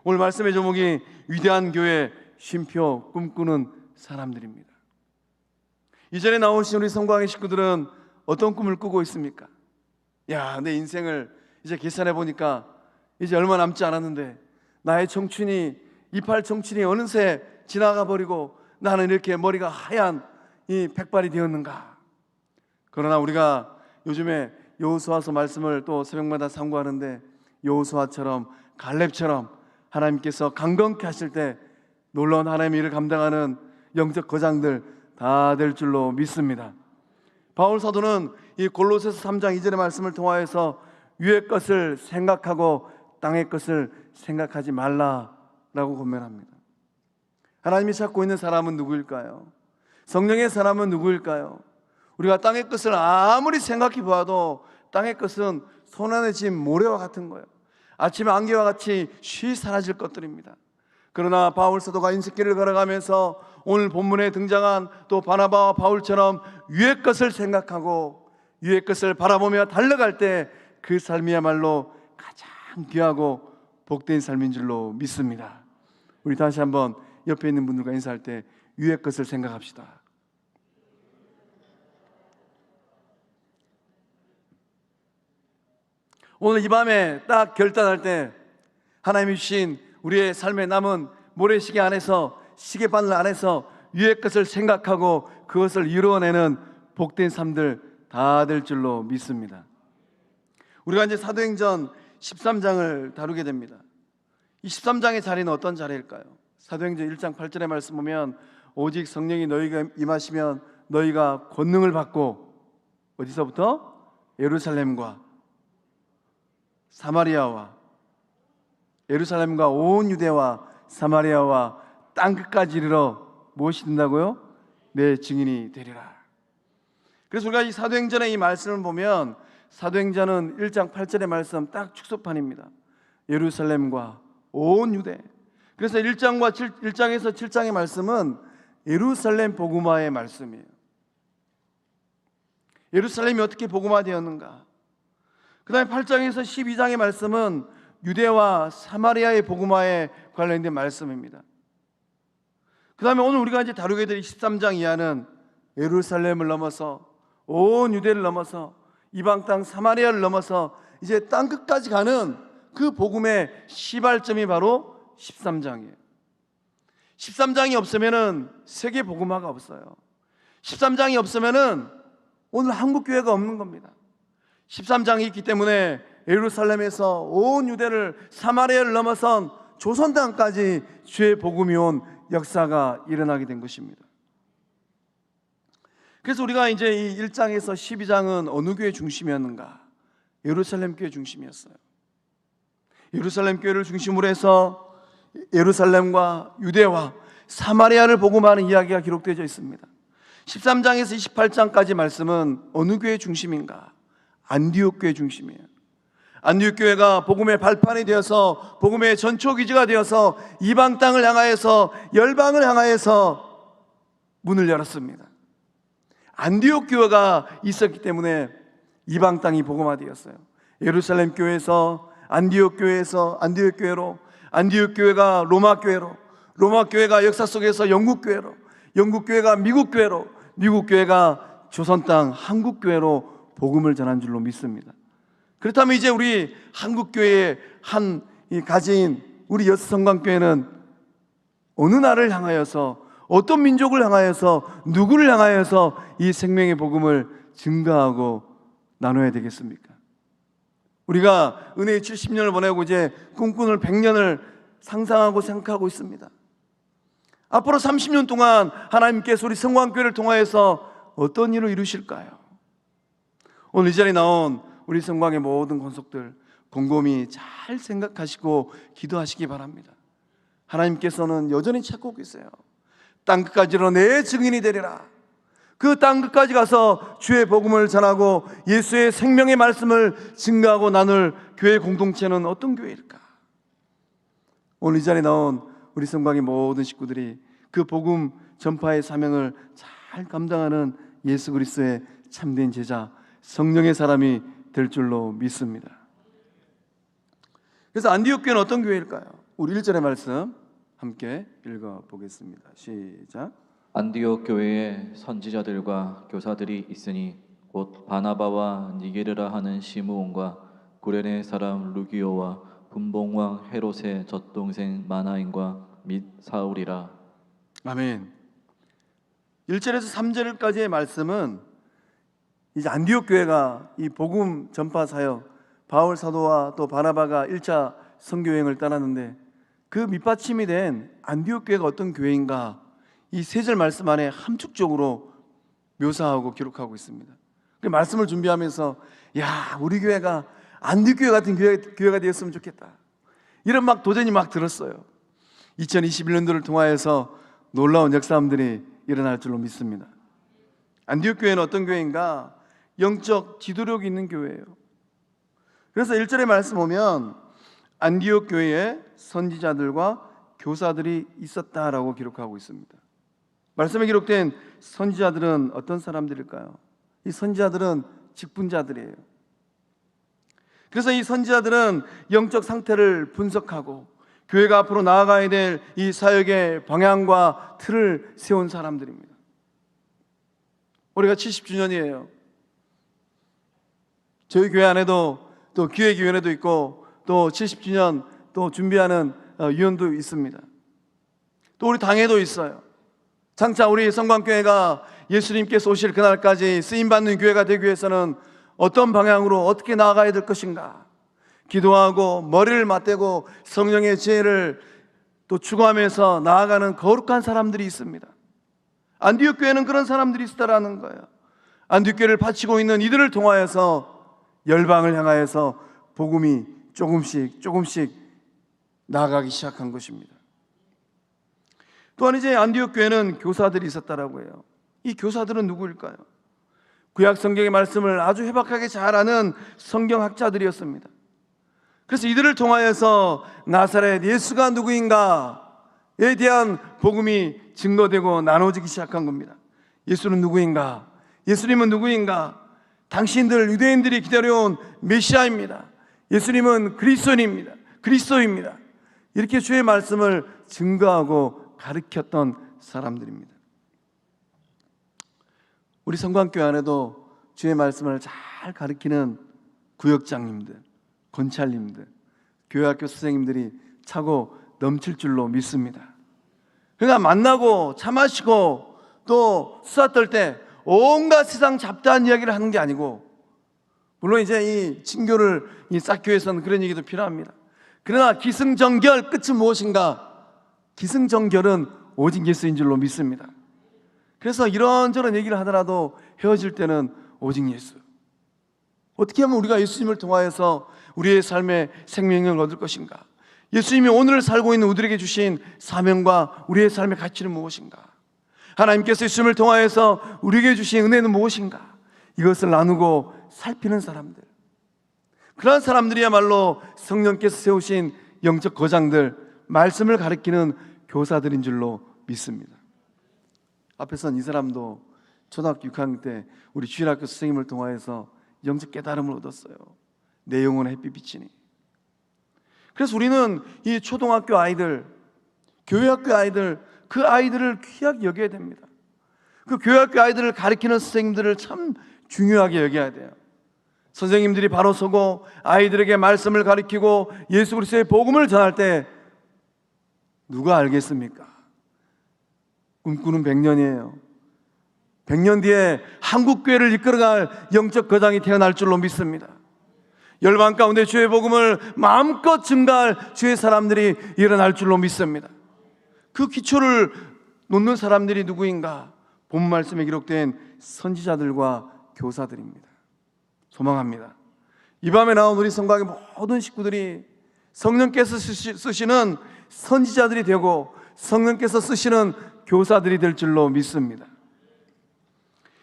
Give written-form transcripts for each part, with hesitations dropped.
오늘 말씀의 제목이 위대한 교회 쉼표 꿈꾸는 사람들입니다. 이전에 나오신 우리 성광의 식구들은 어떤 꿈을 꾸고 있습니까? 야, 내 인생을 이제 계산해 보니까 이제 얼마 남지 않았는데 나의 청춘이, 이팔 청춘이 어느새 지나가 버리고 나는 이렇게 머리가 하얀 이 백발이 되었는가? 그러나 우리가 요즘에 여호수아서 말씀을 또 새벽마다 상고하는데 여호수아처럼 갈렙처럼 하나님께서 강건케 하실 때 놀라운 하나님의 일을 감당하는 영적 거장들 다 될 줄로 믿습니다. 바울 사도는 이 골로새서 3장 2절의 말씀을 통하여서 위의 것을 생각하고 땅의 것을 생각하지 말라라고 권면합니다. 하나님이 찾고 있는 사람은 누구일까요? 성령의 사람은 누구일까요? 우리가 땅의 것을 아무리 생각해 보아도 땅의 것은 손안의 짐 모래와 같은 거예요. 아침 안개와 같이 쉬 사라질 것들입니다. 그러나 바울 사도가 인생길을 걸어가면서 오늘 본문에 등장한 또 바나바와 바울처럼 위의 것을 생각하고 위의 것을 바라보며 달려갈 때 그 삶이야말로 가장 귀하고 복된 삶인 줄로 믿습니다. 우리 다시 한번 옆에 있는 분들과 인사할 때 위의 것을 생각합시다. 오늘 이 밤에 딱 결단할 때 하나님이 주신 우리의 삶의 남은 모래시계 안에서, 시계바늘 안에서 위의 것을 생각하고 그것을 이루어내는 복된 삶들 다 될 줄로 믿습니다. 우리가 이제 사도행전 13장을 다루게 됩니다. 이 13장의 자리는 어떤 자리일까요? 사도행전 1장 8절의 말씀 보면 오직 성령이 너희가 임하시면 너희가 권능을 받고 어디서부터? 예루살렘과 사마리아와 예루살렘과 온 유대와 사마리아와 땅끝까지 이르러 무엇이 된다고요? 내 증인이 되리라. 그래서 우리가 이 사도행전의 이 말씀을 보면 사도행전은 1장 8절의 말씀 딱 축소판입니다. 예루살렘과 온 유대. 그래서 1장에서 7장의 말씀은 예루살렘 복음화의 말씀이에요. 예루살렘이 어떻게 복음화되었는가? 그 다음에 8장에서 12장의 말씀은 유대와 사마리아의 복음화에 관련된 말씀입니다. 그 다음에 오늘 우리가 이제 다루게 될 13장 이하는 예루살렘을 넘어서 온 유대를 넘어서 이방 땅 사마리아를 넘어서 이제 땅끝까지 가는 그 복음의 시발점이 바로 13장이에요. 13장이 없으면은 세계 복음화가 없어요. 13장이 없으면은 오늘 한국 교회가 없는 겁니다. 13장이 있기 때문에 예루살렘에서 온 유대를 사마리아를 넘어선 조선 땅까지 주의 복음이 온 역사가 일어나게 된 것입니다. 그래서 우리가 이제 이 1장에서 12장은 어느 교회 중심이었는가? 예루살렘 교회 중심이었어요. 예루살렘 교회를 중심으로 해서 예루살렘과 유대와 사마리아를 복음하는 이야기가 기록되어 있습니다. 13장에서 28장까지 말씀은 어느 교회 중심인가? 안디옥 교회 중심이에요. 안디옥 교회가 복음의 발판이 되어서 복음의 전초기지가 되어서 이방 땅을 향하여서 열방을 향하여서 문을 열었습니다. 안디옥 교회가 있었기 때문에 이방 땅이 복음화되었어요. 예루살렘 교회에서 안디옥 교회에서 안디옥 교회로, 안디옥 교회가 로마 교회로, 로마 교회가 역사 속에서 영국 교회로, 영국 교회가 미국 교회로, 미국 교회가 조선 땅 한국 교회로 복음을 전한 줄로 믿습니다. 그렇다면 이제 우리 한국 교회의 한 가지인 우리 여수성광교회는 어느 나라를 향하여서, 어떤 민족을 향하여서, 누구를 향하여서 이 생명의 복음을 증가하고 나눠야 되겠습니까? 우리가 은혜의 70년을 보내고 이제 꿈꾸는 100년을 상상하고 생각하고 있습니다. 앞으로 30년 동안 하나님께서 우리 성광교회를 통하여서 어떤 일을 이루실까요? 오늘 이 자리에 나온 우리 성광의 모든 권속들 곰곰이 잘 생각하시고 기도하시기 바랍니다. 하나님께서는 여전히 찾고 계세요. 땅끝까지로 내 증인이 되리라. 그 땅끝까지 가서 주의 복음을 전하고 예수의 생명의 말씀을 증거하고 나눌 교회 공동체는 어떤 교회일까? 오늘 이 자리에 나온 우리 성광의 모든 식구들이 그 복음 전파의 사명을 잘 감당하는 예수 그리스도의 참된 제자, 성령의 사람이 될 줄로 믿습니다. 그래서 안디옥 교회는 어떤 교회일까요? 우리 1절의 말씀 함께 읽어보겠습니다. 시작. 안디옥 교회에 선지자들과 교사들이 있으니 곧 바나바와 니게르라 하는 시므온과 구레네 사람 루기오와 분봉왕 헤롯의 젖동생 마나인과 및 사울이라. 아멘. 1절에서 3절까지의 말씀은 이제 안디옥 교회가 이 복음 전파 사역, 바울 사도와 또 바나바가 1차 선교 여행을 떠났는데 그 밑받침이 된 안디옥 교회가 어떤 교회인가, 이 세 절 말씀 안에 함축적으로 묘사하고 기록하고 있습니다. 그 말씀을 준비하면서 야, 우리 교회가 안디옥 교회 같은 교회가 되었으면 좋겠다, 이런 막 도전이 막 들었어요. 2021년도를 통하여서 놀라운 역사들이 일어날 줄로 믿습니다. 안디옥 교회는 어떤 교회인가? 영적 지도력이 있는 교회예요. 그래서 1절의 말씀 보면 안디옥 교회에 선지자들과 교사들이 있었다라고 기록하고 있습니다. 말씀에 기록된 선지자들은 어떤 사람들일까요? 이 선지자들은 직분자들이에요. 그래서 이 선지자들은 영적 상태를 분석하고 교회가 앞으로 나아가야 될 이 사역의 방향과 틀을 세운 사람들입니다. 올해가 70주년이에요. 저희 교회 안에도 또 기획위원회도 있고 또 70주년 또 준비하는 위원도 있습니다. 또 우리 당회도 있어요. 장차 우리 성광교회가 예수님께서 오실 그날까지 쓰임받는 교회가 되기 위해서는 어떤 방향으로 어떻게 나아가야 될 것인가, 기도하고 머리를 맞대고 성령의 지혜를 또 추구하면서 나아가는 거룩한 사람들이 있습니다. 안디옥 교회는 그런 사람들이 있다라는 거예요. 안디옥 교회를 바치고 있는 이들을 통하여서 열방을 향하여서 복음이 조금씩 나아가기 시작한 것입니다. 또한 이제 안디옥 교회는 교사들이 있었다라고 해요. 이 교사들은 누구일까요? 구약 성경의 말씀을 아주 해박하게 잘 아는 성경학자들이었습니다. 그래서 이들을 통하여서 나사렛 예수가 누구인가에 대한 복음이 증거되고 나눠지기 시작한 겁니다. 예수는 누구인가? 예수님은 누구인가? 당신들 유대인들이 기다려온 메시아입니다. 예수님은 그리스도입니다. 이렇게 주의 말씀을 증거하고 가르쳤던 사람들입니다. 우리 성광교회 안에도 주의 말씀을 잘 가르치는 구역장님들, 권찰님들, 교회학교 선생님들이 차고 넘칠 줄로 믿습니다. 그러니까 만나고 차 마시고 또 수다 떨 때 온갖 세상 잡다한 이야기를 하는 게 아니고, 물론 이제 이 친교를 이 싹교에서는 그런 얘기도 필요합니다. 그러나 기승전결 끝은 무엇인가? 기승전결은 오직 예수인 줄로 믿습니다. 그래서 이런저런 얘기를 하더라도 헤어질 때는 오직 예수. 어떻게 하면 우리가 예수님을 통하여서 우리의 삶의 생명을 얻을 것인가? 예수님이 오늘 살고 있는 우리에게 주신 사명과 우리의 삶의 가치는 무엇인가? 하나님께서 예수님을 통하여서 우리에게 주신 은혜는 무엇인가? 이것을 나누고 살피는 사람들, 그러한 사람들이야말로 성령께서 세우신 영적 거장들, 말씀을 가르치는 교사들인 줄로 믿습니다. 앞에선 이 사람도 초등학교 6학년 때 우리 주일학교 선생님을 통하여서 영적 깨달음을 얻었어요. 내 영혼의 햇빛 비치니. 그래서 우리는 이 초등학교 아이들, 교회학교 아이들, 그 아이들을 귀하게 여겨야 됩니다. 그 교회학교 아이들을 가르치는 선생님들을 참 중요하게 여겨야 돼요. 선생님들이 바로 서고 아이들에게 말씀을 가르치고 예수 그리스도의 복음을 전할 때 누가 알겠습니까? 꿈꾸는 100년이에요. 100년 뒤에 한국교회를 이끌어갈 영적 거장이 태어날 줄로 믿습니다. 열방 가운데 주의 복음을 마음껏 증가할 주의 사람들이 일어날 줄로 믿습니다. 그 기초를 놓는 사람들이 누구인가? 본 말씀에 기록된 선지자들과 교사들입니다. 소망합니다. 이 밤에 나온 우리 성곽의 모든 식구들이 성령께서 쓰시는 선지자들이 되고 성령께서 쓰시는 교사들이 될 줄로 믿습니다.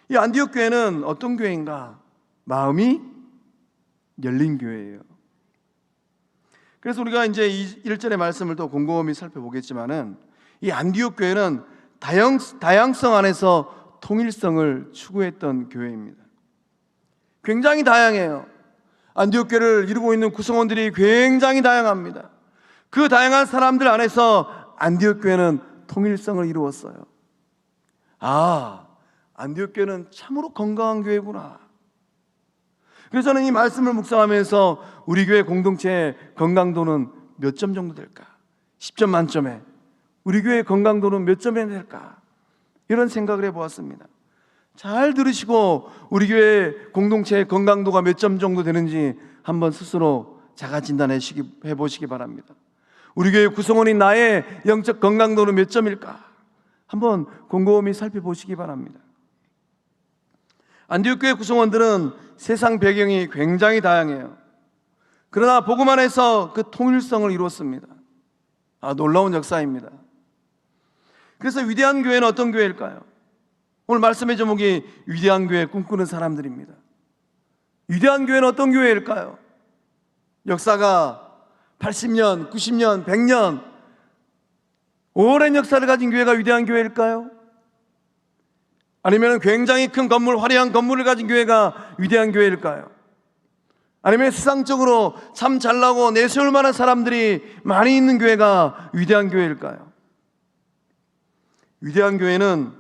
이 안디옥 교회는 어떤 교회인가? 마음이 열린 교회예요. 그래서 우리가 이제 이 1절의 말씀을 또 곰곰이 살펴보겠지만은 이 안디옥 교회는 다양성 안에서 통일성을 추구했던 교회입니다. 굉장히 다양해요. 안디옥 교회를 이루고 있는 구성원들이 굉장히 다양합니다. 그 다양한 사람들 안에서 안디옥 교회는 통일성을 이루었어요. 아, 안디옥 교회는 참으로 건강한 교회구나. 그래서 저는 이 말씀을 묵상하면서 우리 교회 공동체의 건강도는 몇 점 정도 될까? 10점 만점에 우리 교회의 건강도는 몇 점이 될까? 이런 생각을 해보았습니다. 잘 들으시고 우리 교회 공동체의 건강도가 몇 점 정도 되는지 한번 스스로 자가 진단해 보시기 바랍니다. 우리 교회 구성원인 나의 영적 건강도는 몇 점일까? 한번 곰곰이 살펴보시기 바랍니다. 안디옥 교회 구성원들은 세상 배경이 굉장히 다양해요. 그러나 복음 안에서 그 통일성을 이루었습니다. 놀라운 역사입니다. 그래서 위대한 교회는 어떤 교회일까요? 오늘 말씀의 제목이 위대한 교회 꿈꾸는 사람들입니다. 위대한 교회는 어떤 교회일까요? 역사가 80년, 90년, 100년 오랜 역사를 가진 교회가 위대한 교회일까요? 아니면 굉장히 큰 건물, 화려한 건물을 가진 교회가 위대한 교회일까요? 아니면 세상적으로 참 잘나고 내세울 만한 사람들이 많이 있는 교회가 위대한 교회일까요? 위대한 교회는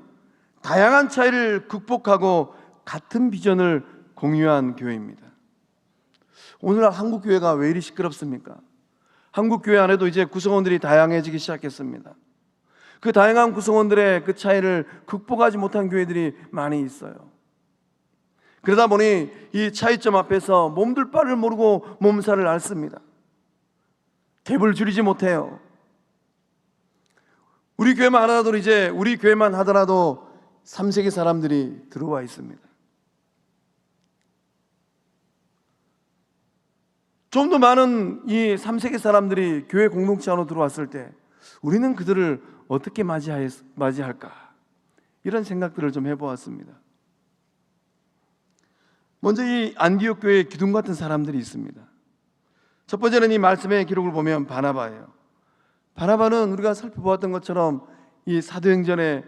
다양한 차이를 극복하고 같은 비전을 공유한 교회입니다. 오늘날 한국 교회가 왜 이리 시끄럽습니까? 한국 교회 안에도 이제 구성원들이 다양해지기 시작했습니다. 그 다양한 구성원들의 그 차이를 극복하지 못한 교회들이 많이 있어요. 그러다 보니 이 차이점 앞에서 몸둘 바를 모르고 몸살을 앓습니다. 갭을 줄이지 못해요. 우리 교회만 하더라도 3세기 사람들이 들어와 있습니다. 좀 더 많은 이 3세기 사람들이 교회 공동체 안으로 들어왔을 때 우리는 그들을 어떻게 맞이할까? 이런 생각들을 좀 해보았습니다. 먼저 이 안디옥 교회에 기둥 같은 사람들이 있습니다. 첫 번째는 이 말씀의 기록을 보면 바나바예요. 바나바는 우리가 살펴보았던 것처럼 이 사도행전에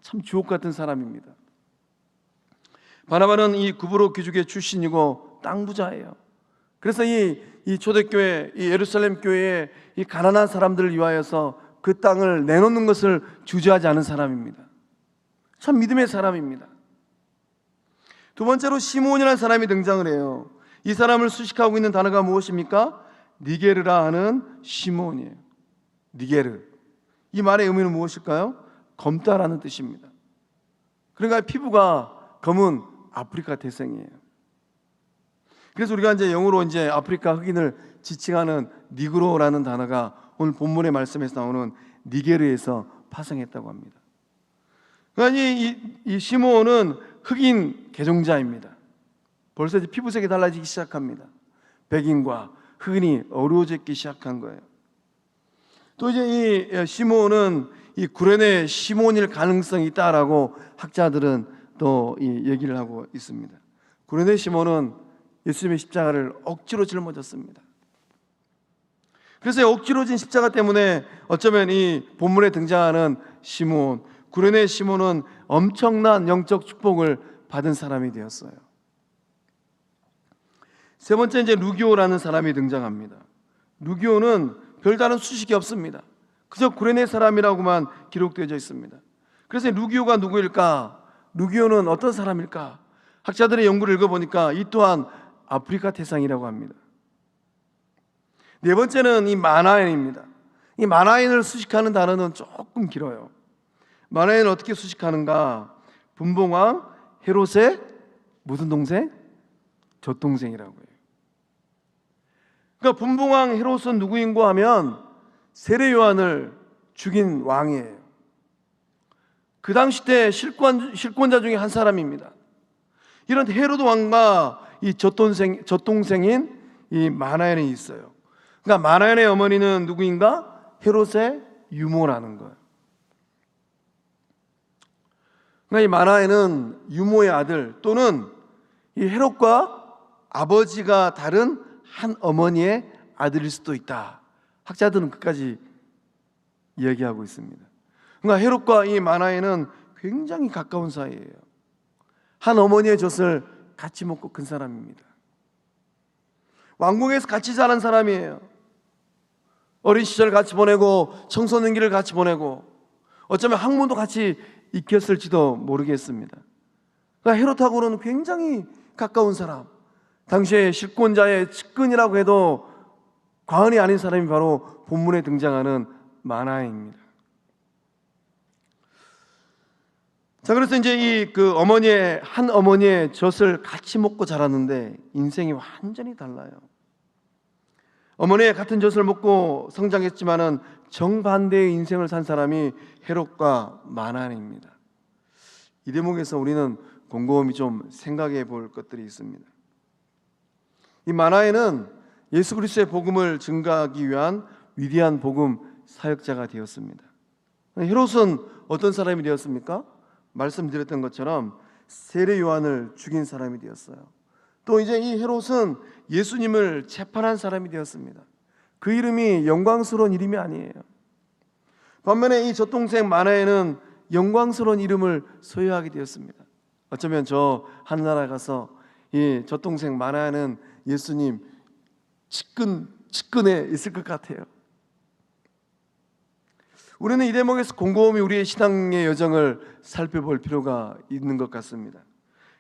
참 주옥 같은 사람입니다. 바나바는 이 구브로 귀족의 출신이고 땅 부자예요. 그래서 이 초대교회, 이 예루살렘 교회에 이 가난한 사람들을 위하여서 그 땅을 내놓는 것을 주저하지 않은 사람입니다. 참 믿음의 사람입니다. 두 번째로 시므온이라는 사람이 등장을 해요. 이 사람을 수식하고 있는 단어가 무엇입니까? 니게르라 하는 시므온이에요. 니게르. 이 말의 의미는 무엇일까요? 검다라는 뜻입니다. 그러니까 피부가 검은 아프리카 태생이에요. 그래서 우리가 이제 영어로 이제 아프리카 흑인을 지칭하는 니그로라는 단어가 오늘 본문의 말씀에서 나오는 니게르에서 파생했다고 합니다. 그러니까 이 시므온은 흑인 개종자입니다. 벌써 이제 피부색이 달라지기 시작합니다. 백인과 흑인이 어우러지기 시작한 거예요. 또 이제 이 시므온은 이 구레네 시몬일 가능성이 있다라고 학자들은 또 이 얘기를 하고 있습니다. 구레네 시몬은 예수님의 십자가를 억지로 짊어졌습니다. 그래서 억지로 진 십자가 때문에 어쩌면 이 본문에 등장하는 시므온, 구레네 시몬은 엄청난 영적 축복을 받은 사람이 되었어요. 세 번째 이제 루기오라는 사람이 등장합니다. 루기오는 별다른 수식이 없습니다. 그저 구레네 사람이라고만 기록되어져 있습니다. 그래서 루기오가 누구일까? 루기오는 어떤 사람일까? 학자들의 연구를 읽어보니까 이 또한 아프리카 태생이라고 합니다. 네 번째는 이 마나엔입니다. 이 마나엔을 수식하는 단어는 조금 길어요. 마나엔을 어떻게 수식하는가? 분봉왕 헤롯의 무슨 동생? 젖동생이라고 해요. 그러니까 분봉왕 헤롯은 누구인고 하면 세례 요한을 죽인 왕이에요. 그 당시 때 실권자 중에 한 사람입니다. 이런 헤롯 왕과 이 젖동생인 이 마나엔이 있어요. 그러니까 마나엔의 어머니는 누구인가? 헤롯의 유모라는 거예요. 그러니까 이 마나엔은 유모의 아들 또는 이 헤롯과 아버지가 다른 한 어머니의 아들일 수도 있다. 학자들은 끝까지 이야기하고 있습니다. 그러니까 헤롯과 이 마나엔은 굉장히 가까운 사이예요. 한 어머니의 젖을 같이 먹고 큰 사람입니다. 왕궁에서 같이 자란 사람이에요. 어린 시절 같이 보내고 청소년기를 같이 보내고 어쩌면 학문도 같이 익혔을지도 모르겠습니다. 그러니까 헤롯하고는 굉장히 가까운 사람, 당시에 실권자의 측근이라고 해도 과언이 아닌 사람이 바로 본문에 등장하는 마나헤입니다. 자, 그래서 이제 한 어머니의 젖을 같이 먹고 자랐는데 인생이 완전히 달라요. 어머니의 같은 젖을 먹고 성장했지만은 정반대의 인생을 산 사람이 헤롯과 마나헤입니다. 이 대목에서 우리는 곰곰이 좀 생각해 볼 것들이 있습니다. 이 마나헤는 예수 그리스도의 복음을 증거하기 위한 위대한 복음 사역자가 되었습니다. 헤롯은 어떤 사람이 되었습니까? 말씀드렸던 것처럼 세례 요한을 죽인 사람이 되었어요. 또 이제 이 헤롯은 예수님을 재판한 사람이 되었습니다. 그 이름이 영광스러운 이름이 아니에요. 반면에 이 젖동생 마나헤는 영광스러운 이름을 소유하게 되었습니다. 어쩌면 저 하늘나라 가서 이 젖동생 마나헤는 예수님 측근에 있을 것 같아요. 우리는 이 대목에서 곰곰이 우리의 신앙의 여정을 살펴볼 필요가 있는 것 같습니다.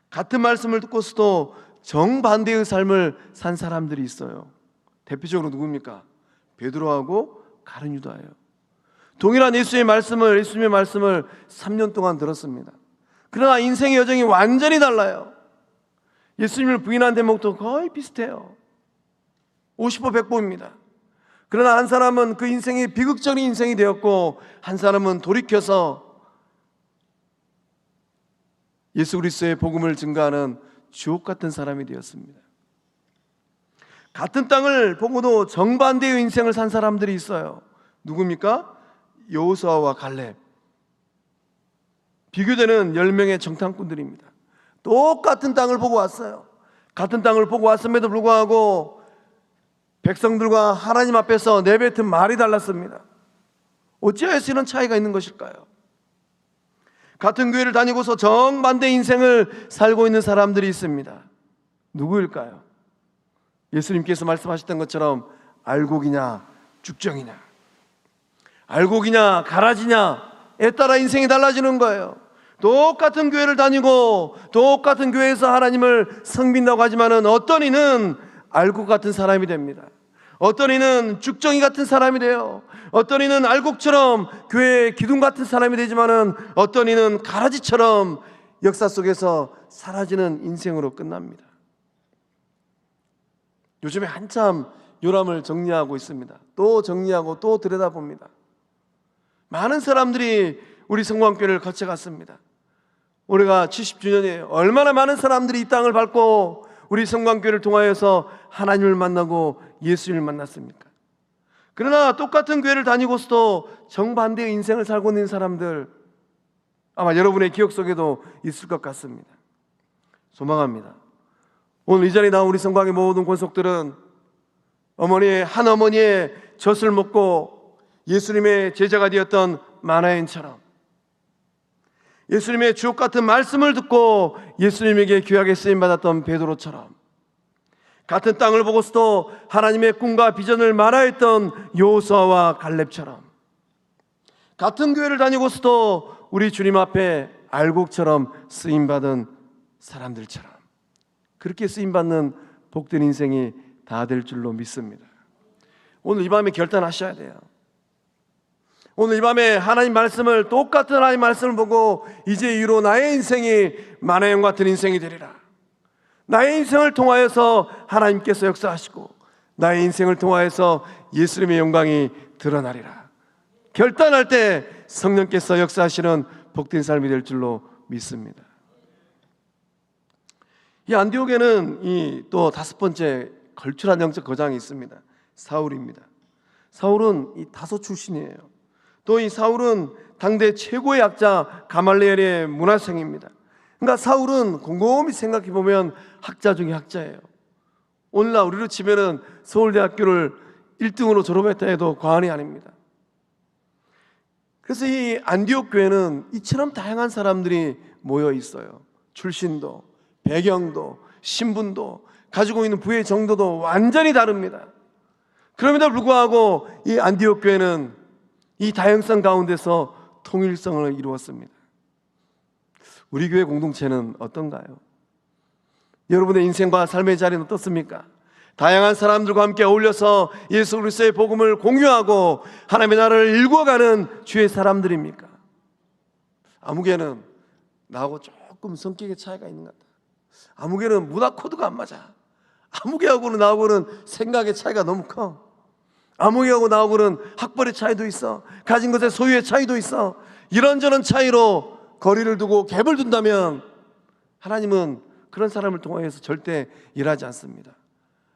같은 말씀을 듣고서도 정반대의 삶을 산 사람들이 있어요. 대표적으로 누굽니까? 베드로하고 가룟 유다예요. 동일한 예수님의 말씀을 3년 동안 들었습니다. 그러나 인생의 여정이 완전히 달라요. 예수님을 부인한 대목도 거의 비슷해요. 50보 100보입니다. 그러나 한 사람은 그 인생이 비극적인 인생이 되었고, 한 사람은 돌이켜서 예수 그리스도의 복음을 증거하는 주옥 같은 사람이 되었습니다. 같은 땅을 보고도 정반대의 인생을 산 사람들이 있어요. 누굽니까? 여호수아와 갈렙. 비교되는 10명의 정탐꾼들입니다. 똑같은 땅을 보고 왔어요. 같은 땅을 보고 왔음에도 불구하고 백성들과 하나님 앞에서 내뱉은 말이 달랐습니다. 어찌하여서 이런 차이가 있는 것일까요? 같은 교회를 다니고서 정반대 인생을 살고 있는 사람들이 있습니다. 누구일까요? 예수님께서 말씀하셨던 것처럼 알곡이냐 죽정이냐, 알곡이냐 가라지냐에 따라 인생이 달라지는 거예요. 똑같은 교회를 다니고 똑같은 교회에서 하나님을 섬긴다고 하지만은 어떤 이는 알곡 같은 사람이 됩니다. 어떤 이는 죽정이 같은 사람이 돼요. 어떤 이는 알곡처럼 교회의 기둥 같은 사람이 되지만은 어떤 이는 가라지처럼 역사 속에서 사라지는 인생으로 끝납니다. 요즘에 한참 요람을 정리하고 있습니다. 또 정리하고 또 들여다봅니다. 많은 사람들이 우리 성광교회를 거쳐갔습니다. 올해가 70주년이에요. 얼마나 많은 사람들이 이 땅을 밟고 우리 성광교회를 통하여서 하나님을 만나고 예수님을 만났습니까? 그러나 똑같은 교회를 다니고서도 정반대의 인생을 살고 있는 사람들, 아마 여러분의 기억 속에도 있을 것 같습니다. 소망합니다. 오늘 이 자리에 나온 우리 성광의 모든 권속들은 한 어머니의 젖을 먹고 예수님의 제자가 되었던 마나헤처럼, 예수님의 주옥 같은 말씀을 듣고 예수님에게 귀하게 쓰임받았던 베드로처럼, 같은 땅을 보고서도 하나님의 꿈과 비전을 말하였던 여호수아와 갈렙처럼, 같은 교회를 다니고서도 우리 주님 앞에 알곡처럼 쓰임받은 사람들처럼, 그렇게 쓰임받는 복된 인생이 다 될 줄로 믿습니다. 오늘 이 밤에 결단하셔야 돼요. 오늘 이 밤에 하나님 말씀을, 똑같은 하나님 말씀을 보고 이제 이후로 나의 인생이 마나헤 같은 인생이 되리라. 나의 인생을 통하여서 하나님께서 역사하시고 나의 인생을 통하여서 예수님의 영광이 드러나리라. 결단할 때 성령께서 역사하시는 복된 삶이 될 줄로 믿습니다. 이 안디옥에는 또 5번째 걸출한 영적 거장이 있습니다. 사울입니다. 사울은 이 다소 출신이에요. 또 이 사울은 당대 최고의 학자 가말리엘의 문화생입니다. 그러니까 사울은 곰곰이 생각해 보면 학자 중에 학자예요. 오늘날 우리로 치면은 서울대학교를 1등으로 졸업했다 해도 과언이 아닙니다. 그래서 이 안디옥 교회는 이처럼 다양한 사람들이 모여 있어요. 출신도, 배경도, 신분도, 가지고 있는 부의 정도도 완전히 다릅니다. 그럼에도 불구하고 이 안디옥 교회는 이 다양성 가운데서 통일성을 이루었습니다. 우리 교회 공동체는 어떤가요? 여러분의 인생과 삶의 자리는 어떻습니까? 다양한 사람들과 함께 어울려서 예수 그리스도의 복음을 공유하고 하나님의 나라를 일구어가는 주의 사람들입니까? 아무개는 나하고 조금 성격의 차이가 있는 것 같다. 아무개는 문화 코드가 안 맞아. 아무개하고는 나하고는 생각의 차이가 너무 커. 아무개하고 나하고는 학벌의 차이도 있어. 가진 것의 소유의 차이도 있어. 이런저런 차이로 거리를 두고 갭을 둔다면 하나님은 그런 사람을 통하여서 절대 일하지 않습니다.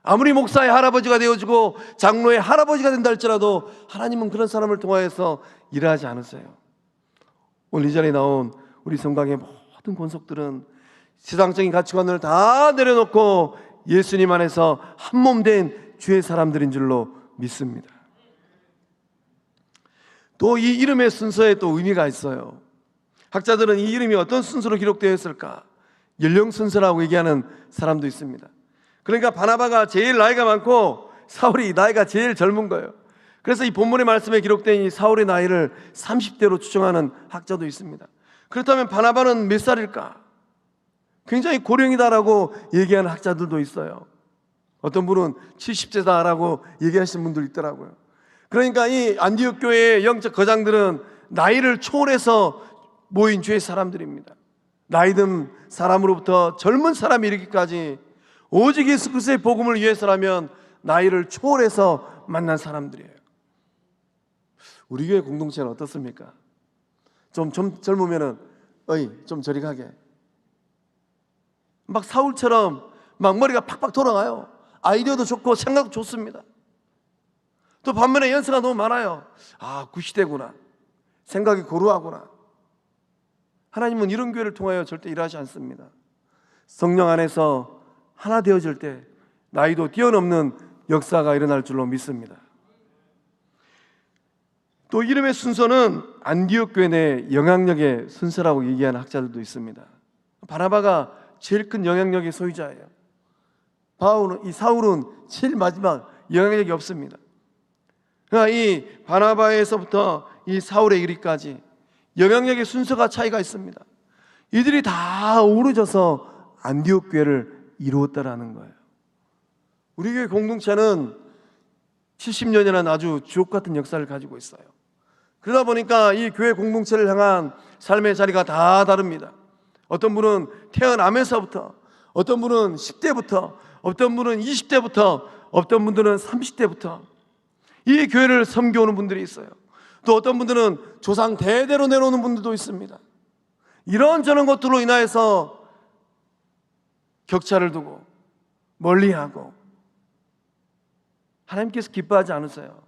아무리 목사의 할아버지가 되어주고 장로의 할아버지가 된다 할지라도 하나님은 그런 사람을 통하여서 일하지 않으세요. 오늘 이 자리에 나온 우리 성강의 모든 권속들은 세상적인 가치관을 다 내려놓고 예수님 안에서 한 몸 된 주의 사람들인 줄로 믿습니다. 또 이 이름의 순서에 또 의미가 있어요. 학자들은 이 이름이 어떤 순서로 기록되어 있을까? 연령 순서라고 얘기하는 사람도 있습니다. 그러니까 바나바가 제일 나이가 많고 사울이 나이가 제일 젊은 거예요. 그래서 이 본문의 말씀에 기록된 이 사울의 나이를 30대로 추정하는 학자도 있습니다. 그렇다면 바나바는 몇 살일까? 굉장히 고령이다라고 얘기하는 학자들도 있어요. 어떤 분은 70세다라고 얘기하시는 분도 있더라고요. 그러니까 이 안디옥 교회의 영적 거장들은 나이를 초월해서 모인 주의 사람들입니다. 나이든 사람으로부터 젊은 사람이 이르기까지 오직 예수 그리스도의 복음을 위해서라면 나이를 초월해서 만난 사람들이에요. 우리 교회 공동체는 어떻습니까? 좀 젊으면은 좀 저리 가게. 막 사울처럼 막 머리가 팍팍 돌아가요. 아이디어도 좋고 생각도 좋습니다. 또 반면에 연세가 너무 많아요. 아, 구시대구나. 생각이 고루하구나. 하나님은 이런 교회를 통하여 절대 일하지 않습니다. 성령 안에서 하나 되어질 때 나이도 뛰어넘는 역사가 일어날 줄로 믿습니다. 또 이름의 순서는 안디옥 교회 내 영향력의 순서라고 얘기하는 학자들도 있습니다. 바나바가 제일 큰 영향력의 소유자예요. 이 사울은 제일 마지막 영향력이 없습니다. 그러니까 이 바나바에서부터 이 사울에 이르기까지 영향력의 순서가 차이가 있습니다. 이들이 다 어우러져서 안디옥 교회를 이루었다라는 거예요. 우리 교회 공동체는 70년이라는 아주 주옥 같은 역사를 가지고 있어요. 그러다 보니까 이 교회 공동체를 향한 삶의 자리가 다 다릅니다. 어떤 분은 태어나면서부터, 어떤 분은 10대부터, 어떤 분은 20대부터, 어떤 분들은 30대부터 이 교회를 섬겨오는 분들이 있어요. 또 어떤 분들은 조상 대대로 내려오는 분들도 있습니다. 이런저런 것들로 인하여서 격차를 두고 멀리하고 하나님께서 기뻐하지 않으세요.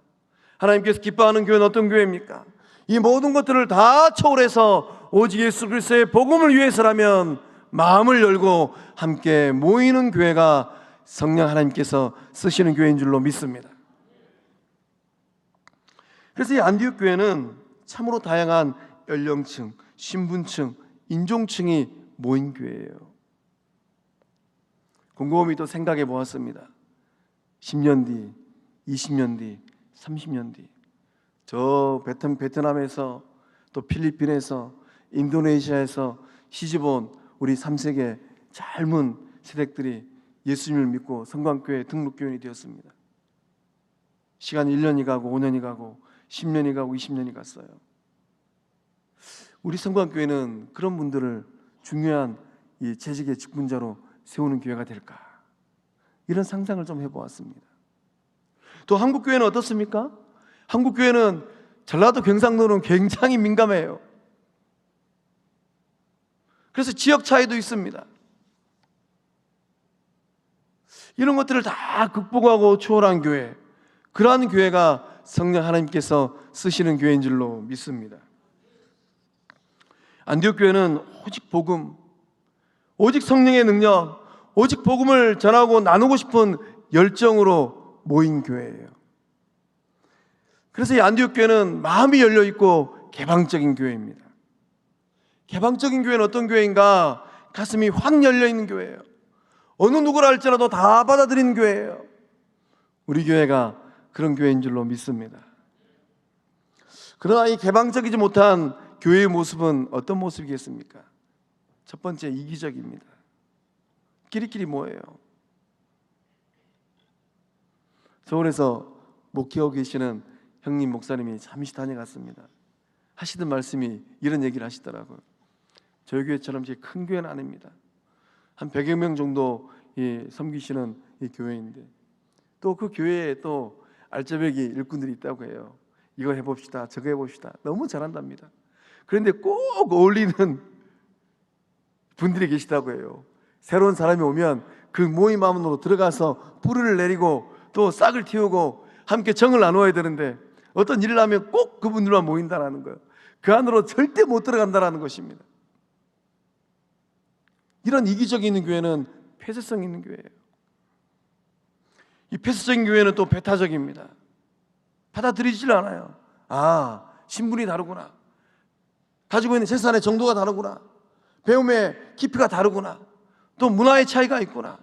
하나님께서 기뻐하는 교회는 어떤 교회입니까? 이 모든 것들을 다 초월해서 오직 예수 그리스도의 복음을 위해서라면 마음을 열고 함께 모이는 교회가 성령 하나님께서 쓰시는 교회인 줄로 믿습니다. 그래서 이 안디옥 교회는 참으로 다양한 연령층, 신분층, 인종층이 모인 교회예요. 곰곰이 또 생각해 보았습니다. 10년 뒤, 20년 뒤, 30년 뒤 저 베트남에서 또 필리핀에서 인도네시아에서 시집온 우리 3세계 젊은 세대들이 예수님을 믿고 성광교회 등록교인이 되었습니다. 시간이 1년이 가고 5년이 가고 10년이 가고 20년이 갔어요. 우리 성광교회는 그런 분들을 중요한 이 재직의 직분자로 세우는 교회가 될까? 이런 상상을 좀 해보았습니다. 또 한국교회는 어떻습니까? 한국교회는 전라도 경상도는 굉장히 민감해요. 그래서 지역 차이도 있습니다. 이런 것들을 다 극복하고 초월한 교회, 그러한 교회가 성령 하나님께서 쓰시는 교회인 줄로 믿습니다. 안디옥 교회는 오직 복음, 오직 성령의 능력, 오직 복음을 전하고 나누고 싶은 열정으로 모인 교회예요. 그래서 이 안디옥 교회는 마음이 열려있고 개방적인 교회입니다. 개방적인 교회는 어떤 교회인가? 가슴이 확 열려있는 교회예요. 어느 누구를 할지라도 다 받아들이는 교회예요. 우리 교회가 그런 교회인 줄로 믿습니다. 그러나 이 개방적이지 못한 교회의 모습은 어떤 모습이겠습니까? 첫 번째, 이기적입니다. 끼리끼리 모여요. 서울에서 목회하고 계시는 형님 목사님이 잠시 다녀갔습니다. 하시던 말씀이 이런 얘기를 하시더라고요. 저희 교회처럼 큰 교회는 아닙니다. 한 100여 명 정도 섬기시는 이 교회인데 또 그 교회에 또 알짜배기 일꾼들이 있다고 해요. 이거 해봅시다, 저거 해봅시다. 너무 잘한답니다. 그런데 꼭 어울리는 분들이 계시다고 해요. 새로운 사람이 오면 그 모임 안으로 들어가서 뿌리를 내리고 또 싹을 틔우고 함께 정을 나누어야 되는데 어떤 일을 하면 꼭 그분들만 모인다는 거예요. 그 안으로 절대 못 들어간다는 것입니다. 이런 이기적이 있는 교회는 폐쇄성 있는 교회예요. 이 폐쇄적인 교회는 또 배타적입니다. 받아들이질 않아요. 아, 신분이 다르구나. 가지고 있는 재산의 정도가 다르구나. 배움의 깊이가 다르구나. 또 문화의 차이가 있구나.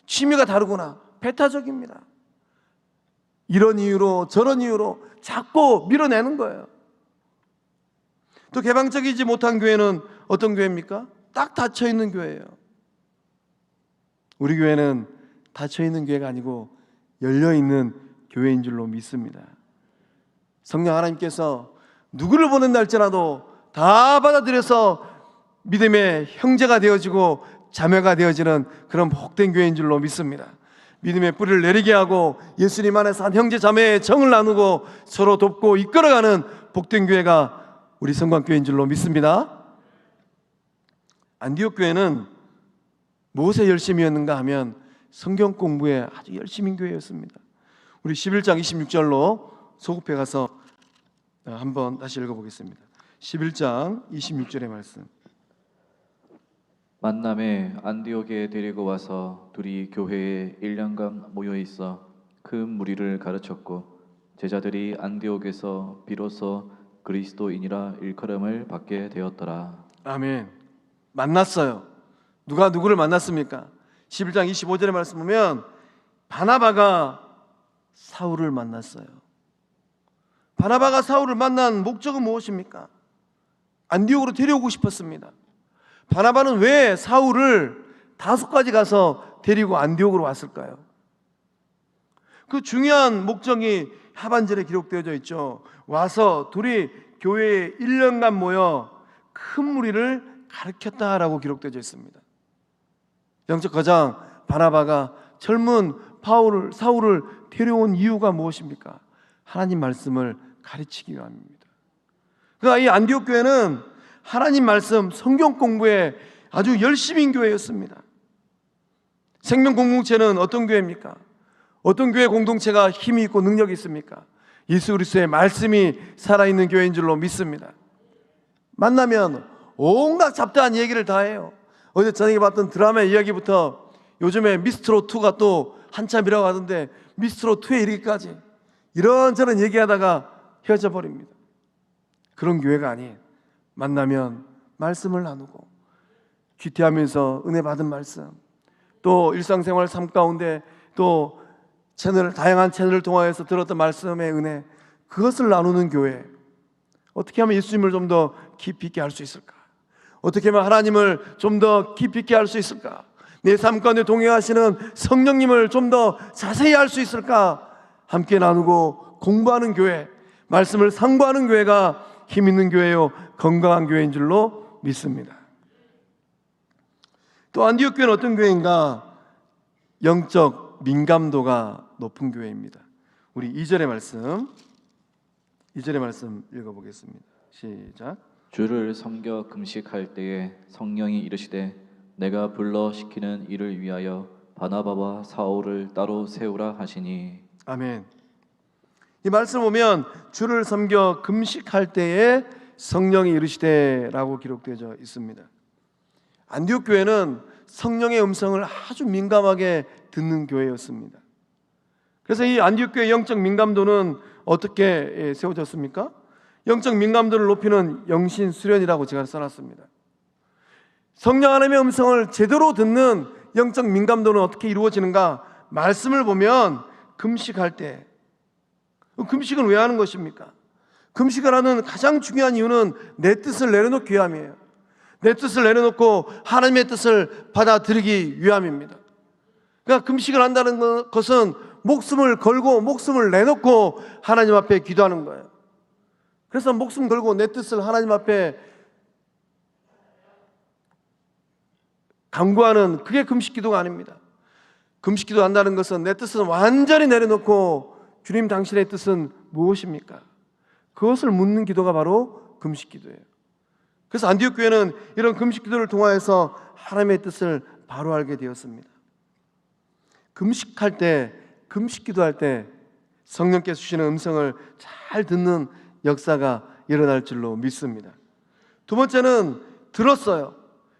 취미가 다르구나. 배타적입니다. 이런 이유로 저런 이유로 자꾸 밀어내는 거예요. 또 개방적이지 못한 교회는 어떤 교회입니까? 딱 닫혀있는 교회예요. 우리 교회는 닫혀있는 교회가 아니고 열려있는 교회인 줄로 믿습니다. 성령 하나님께서 누구를 보낸다 할지라도 다 받아들여서 믿음의 형제가 되어지고 자매가 되어지는 그런 복된 교회인 줄로 믿습니다. 믿음의 뿌리를 내리게 하고 예수님 안에서 한 형제 자매의 정을 나누고 서로 돕고 이끌어가는 복된 교회가 우리 성광교회인 줄로 믿습니다. 안디옥 교회는 무엇에 열심이었는가 하면 성경 공부에 아주 열심인 교회였습니다. 우리 11장 26절로 소급해 가서 한번 다시 읽어보겠습니다. 11장 26절의 말씀. 만남에 안디옥에 데리고 와서 둘이 교회에 1년간 모여 있어 큰 무리를 가르쳤고 제자들이 안디옥에서 비로소 그리스도인이라 일컬음을 받게 되었더라. 아멘. 만났어요. 누가 누구를 만났습니까? 11장 25절의 말씀 보면 바나바가 사울을 만났어요. 바나바가 사울을 만난 목적은 무엇입니까? 안디옥으로 데려오고 싶었습니다. 바나바는 왜 사울을 다소까지 가서 데리고 안디옥으로 왔을까요? 그 중요한 목적이 하반절에 기록되어져 있죠. 와서 둘이 교회에 1년간 모여 큰 무리를 가르쳤다라고 기록되어져 있습니다. 영적 거장 바나바가 젊은 사울을 데려온 이유가 무엇입니까? 하나님 말씀을 가르치기 위함입니다. 그러니까 이 안디옥 교회는 하나님 말씀, 성경 공부에 아주 열심인 교회였습니다. 생명 공동체는 어떤 교회입니까? 어떤 교회 공동체가 힘이 있고 능력이 있습니까? 예수 그리스도의 말씀이 살아있는 교회인 줄로 믿습니다. 만나면 온갖 잡다한 얘기를 다 해요. 어제 저녁에 봤던 드라마 이야기부터 요즘에 미스트롯2가 또 한참이라고 하던데 미스트롯2에 이르기까지 이런저런 얘기하다가 헤어져 버립니다. 그런 교회가 아닌, 만나면 말씀을 나누고 귀태하면서 은혜 받은 말씀, 또 일상생활 삶 가운데 또 다양한 채널을 통하여서 들었던 말씀의 은혜, 그것을 나누는 교회. 어떻게 하면 예수님을 좀 더 깊이 있게 할 수 있을까? 어떻게 하면 하나님을 좀 더 깊이 있게 할 수 있을까? 내 삶 가운데 동행하시는 성령님을 좀 더 자세히 알 수 있을까? 함께 나누고 공부하는 교회, 말씀을 상고하는 교회가 힘 있는 교회요, 건강한 교회인 줄로 믿습니다. 또 안디옥 교회는 어떤 교회인가? 영적 민감도가 높은 교회입니다. 우리 2절의 말씀 읽어보겠습니다. 시작. 주를 섬겨 금식할 때에 성령이 이르시되 내가 불러 시키는 일을 위하여 바나바와 사울을 따로 세우라 하시니. 아멘. 이 말씀 보면 주를 섬겨 금식할 때에 성령이 이르시되라고 기록되어 있습니다. 안디옥 교회는 성령의 음성을 아주 민감하게 듣는 교회였습니다. 그래서 이 안디옥 교회의 영적 민감도는 어떻게 세워졌습니까? 영적 민감도를 높이는 영신 수련이라고 제가 써놨습니다. 성령 하나님의 음성을 제대로 듣는 영적 민감도는 어떻게 이루어지는가? 말씀을 보면 금식할 때 금식은 왜 하는 것입니까? 금식을 하는 가장 중요한 이유는 내 뜻을 내려놓기 위함이에요. 내 뜻을 내려놓고 하나님의 뜻을 받아들이기 위함입니다. 그러니까 금식을 한다는 것은 목숨을 걸고 목숨을 내놓고 하나님 앞에 기도하는 거예요. 그래서 목숨 걸고 내 뜻을 하나님 앞에 간구하는, 그게 금식 기도가 아닙니다. 금식 기도 한다는 것은 내 뜻은 완전히 내려놓고 주님 당신의 뜻은 무엇입니까? 그것을 묻는 기도가 바로 금식 기도예요. 그래서 안디옥 교회는 이런 금식 기도를 통하여서 하나님의 뜻을 바로 알게 되었습니다. 금식할 때, 금식 기도할 때 성령께서 주시는 음성을 잘 듣는 역사가 일어날 줄로 믿습니다. 두 번째는 들었어요.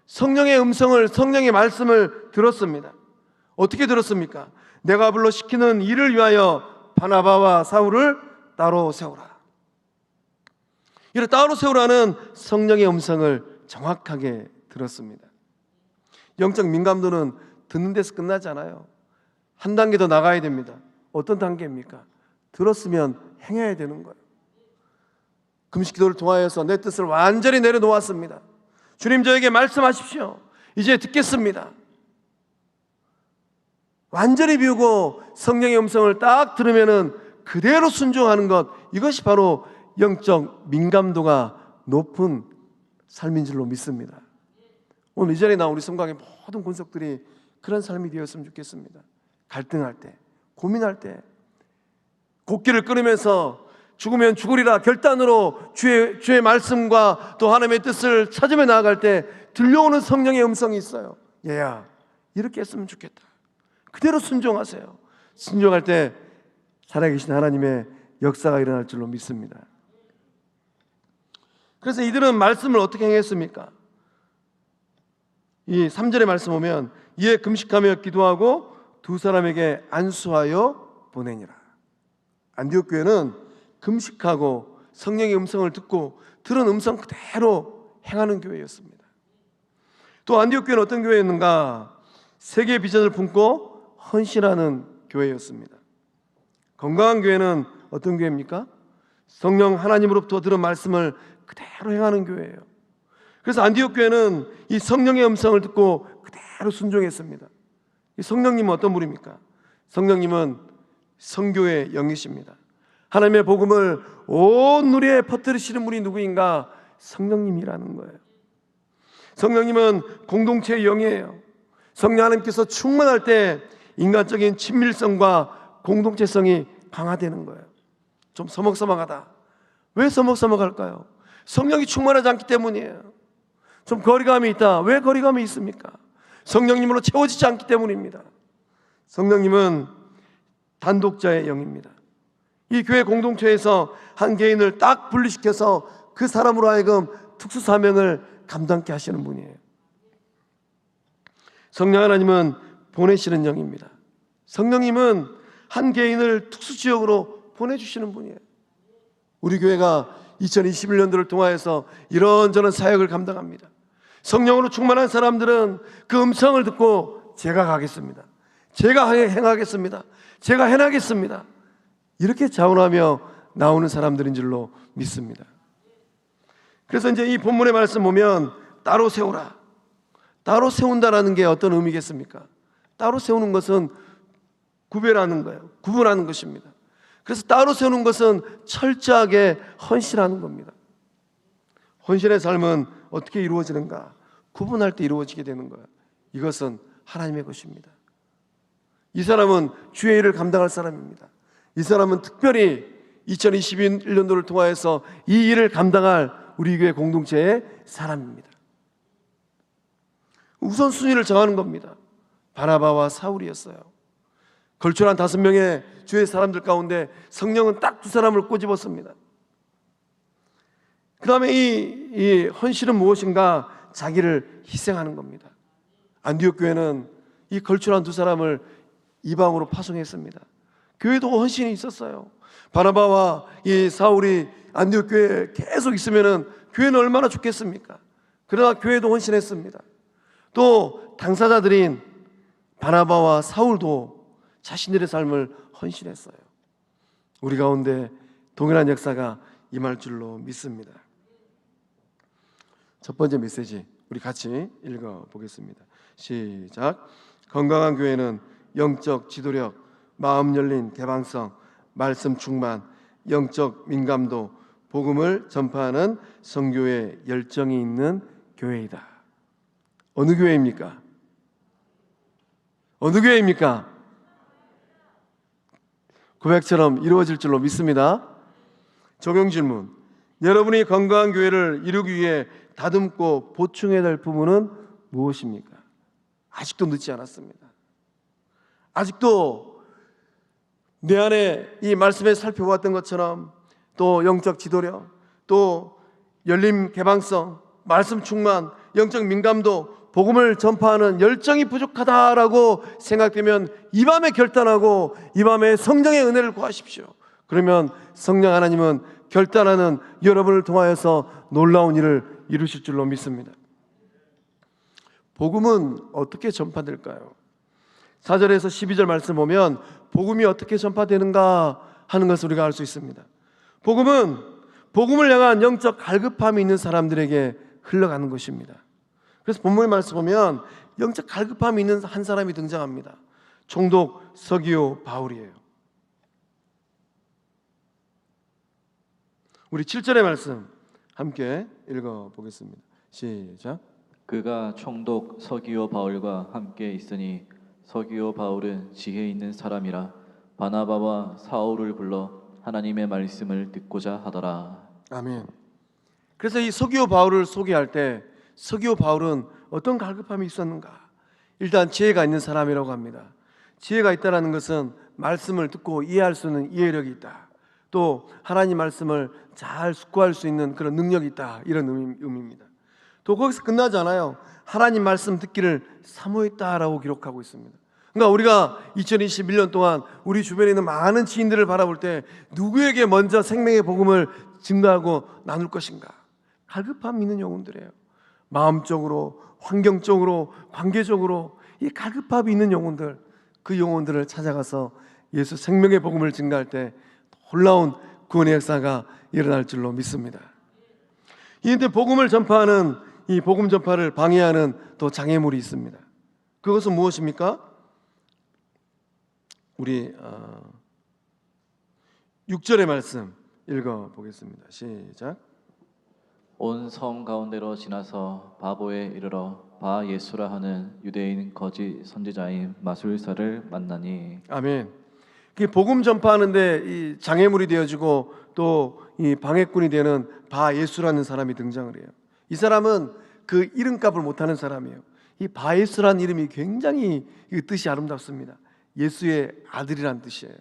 성령의 음성을, 성령의 말씀을 들었습니다. 어떻게 들었습니까? 내가 불러 시키는 일을 위하여 바나바와 사울을 따로 세우라. 이를 따로 세우라는 성령의 음성을 정확하게 들었습니다. 영적 민감도는 듣는 데서 끝나지 않아요. 한 단계 더 나가야 됩니다. 어떤 단계입니까? 들었으면 행해야 되는 거예요. 금식 기도를 통하여서 내 뜻을 완전히 내려놓았습니다. 주님, 저에게 말씀하십시오. 이제 듣겠습니다. 완전히 비우고 성령의 음성을 딱 들으면은 그대로 순종하는 것, 이것이 바로 영적 민감도가 높은 삶인 줄로 믿습니다. 오늘 이 자리에 나온 우리 성곽의 모든 권속들이 그런 삶이 되었으면 좋겠습니다. 갈등할 때, 고민할 때, 곡기를 끊으면서 죽으면 죽으리라 결단으로 주의 말씀과 또 하나님의 뜻을 찾으며 나아갈 때 들려오는 성령의 음성이 있어요. 얘야, 이렇게 했으면 좋겠다. 그대로 순종하세요. 순종할 때 살아계신 하나님의 역사가 일어날 줄로 믿습니다. 그래서 이들은 말씀을 어떻게 행했습니까? 이 3절의 말씀 보면 이에 금식하며 기도하고 두 사람에게 안수하여 보내니라. 안디옥 교회는 금식하고 성령의 음성을 듣고 들은 음성 그대로 행하는 교회였습니다. 또 안디옥 교회는 어떤 교회였는가? 세계의 비전을 품고 헌신하는 교회였습니다. 건강한 교회는 어떤 교회입니까? 성령 하나님으로부터 들은 말씀을 그대로 행하는 교회예요. 그래서 안디옥 교회는 이 성령의 음성을 듣고 그대로 순종했습니다. 이 성령님은 어떤 분입니까? 성령님은 성교의 영이십니다. 하나님의 복음을 온 누리에 퍼뜨리시는 분이 누구인가? 성령님이라는 거예요. 성령님은 공동체의 영이에요. 성령 하나님께서 충만할 때 인간적인 친밀성과 공동체성이 강화되는 거예요. 좀 서먹서먹하다. 왜 서먹서먹할까요? 성령이 충만하지 않기 때문이에요. 좀 거리감이 있다. 왜 거리감이 있습니까? 성령님으로 채워지지 않기 때문입니다. 성령님은 단독자의 영입니다. 이 교회 공동체에서 한 개인을 딱 분리시켜서 그 사람으로 하여금 특수 사명을 감당케 하시는 분이에요. 성령 하나님은 보내시는 영입니다. 성령님은 한 개인을 특수 지역으로 보내주시는 분이에요. 우리 교회가 2021년도를 통하여서 이런저런 사역을 감당합니다. 성령으로 충만한 사람들은 그 음성을 듣고 제가 가겠습니다. 제가 행하겠습니다. 제가 해나겠습니다. 이렇게 자원하며 나오는 사람들인 줄로 믿습니다. 그래서 이제 이 본문의 말씀 보면 따로 세우라. 따로 세운다라는 게 어떤 의미겠습니까? 따로 세우는 것은 구별하는 거예요. 구분하는 것입니다. 그래서 따로 세우는 것은 철저하게 헌신하는 겁니다. 헌신의 삶은 어떻게 이루어지는가? 구분할 때 이루어지게 되는 거예요. 이것은 하나님의 것입니다. 이 사람은 주의 일을 감당할 사람입니다. 이 사람은 특별히 2021년도를 통하여서 이 일을 감당할 우리 교회 공동체의 사람입니다. 우선순위를 정하는 겁니다. 바나바와 사울이었어요. 걸출한 5명의 주의 사람들 가운데 성령은 딱 2사람을 꼬집었습니다. 그 다음에 이 헌신은 무엇인가? 자기를 희생하는 겁니다. 안디옥 교회는 이 걸출한 2사람을 이방으로 파송했습니다. 교회도 헌신이 있었어요. 바나바와 이 사울이 안디옥 교회에 계속 있으면은 교회는 얼마나 좋겠습니까? 그러나 교회도 헌신했습니다. 또 당사자들인 바나바와 사울도 자신들의 삶을 헌신했어요. 우리 가운데 동일한 역사가 임할 줄로 믿습니다. 첫 번째 메시지 우리 같이 읽어보겠습니다. 시작. 건강한 교회는 영적 지도력, 마음 열린 개방성, 말씀 충만, 영적 민감도, 복음을 전파하는 선교의 열정이 있는 교회이다. 어느 교회입니까? 어느 교회입니까? 고백처럼 이루어질 줄로 믿습니다. 적용 질문. 여러분이 건강한 교회를 이루기 위해 다듬고 보충해야 될 부분은 무엇입니까? 아직도 늦지 않았습니다. 아직도 내 안에 이 말씀에 살펴보았던 것처럼 또 영적 지도력, 또 열림 개방성, 말씀 충만, 영적 민감도, 복음을 전파하는 열정이 부족하다라고 생각되면 이 밤에 결단하고 이 밤에 성령의 은혜를 구하십시오. 그러면 성령 하나님은 결단하는 여러분을 통하여서 놀라운 일을 이루실 줄로 믿습니다. 복음은 어떻게 전파될까요? 4절에서 12절 말씀 보면 복음이 어떻게 전파되는가 하는 것을 우리가 알 수 있습니다. 복음은 복음을 향한 영적 갈급함이 있는 사람들에게 흘러가는 것입니다. 그래서 본문의 말씀 보면 영적 갈급함이 있는 한 사람이 등장합니다. 총독 서기오 바울이에요. 우리 7절의 말씀 함께 읽어보겠습니다. 시작. 그가 총독 서기오 바울과 함께 있으니 서기오 바울은 지혜 있는 사람이라 바나바와 사울을 불러 하나님의 말씀을 듣고자 하더라. 아멘. 그래서 이 서기오 바울을 소개할 때 서기오 바울은 어떤 갈급함이 있었는가? 일단 지혜가 있는 사람이라고 합니다. 지혜가 있다는 것은 말씀을 듣고 이해할 수 있는 이해력이 있다. 또 하나님 말씀을 잘 숙고할 수 있는 그런 능력이 있다. 이런 의미입니다. 또 거기서 끝나지 않아요. 하나님 말씀 듣기를 사모했다라고 기록하고 있습니다. 그러니까 우리가 2021년 동안 우리 주변에 있는 많은 지인들을 바라볼 때 누구에게 먼저 생명의 복음을 증거하고 나눌 것인가? 갈급함 있는 영혼들이에요. 마음적으로, 환경적으로, 관계적으로 이 갈급함이 있는 영혼들, 그 영혼들을 찾아가서 예수 생명의 복음을 증거할 때 놀라운 구원의 역사가 일어날 줄로 믿습니다. 이때 복음을 전파하는 이 복음 전파를 방해하는 또 장애물이 있습니다. 그것은 무엇입니까? 우리 6절의 말씀 읽어보겠습니다. 시작. 온 섬 가운데로 지나서 바보에 이르러 바 예수라 하는 유대인 거짓 선지자인 마술사를 만나니. 아멘. 복음 전파하는데 이 장애물이 되어지고 또 이 방해꾼이 되는 바 예수라는 사람이 등장을 해요. 이 사람은 그 이름값을 못하는 사람이에요. 이 바 예수라는 이름이 굉장히 뜻이 아름답습니다. 예수의 아들이란 뜻이에요.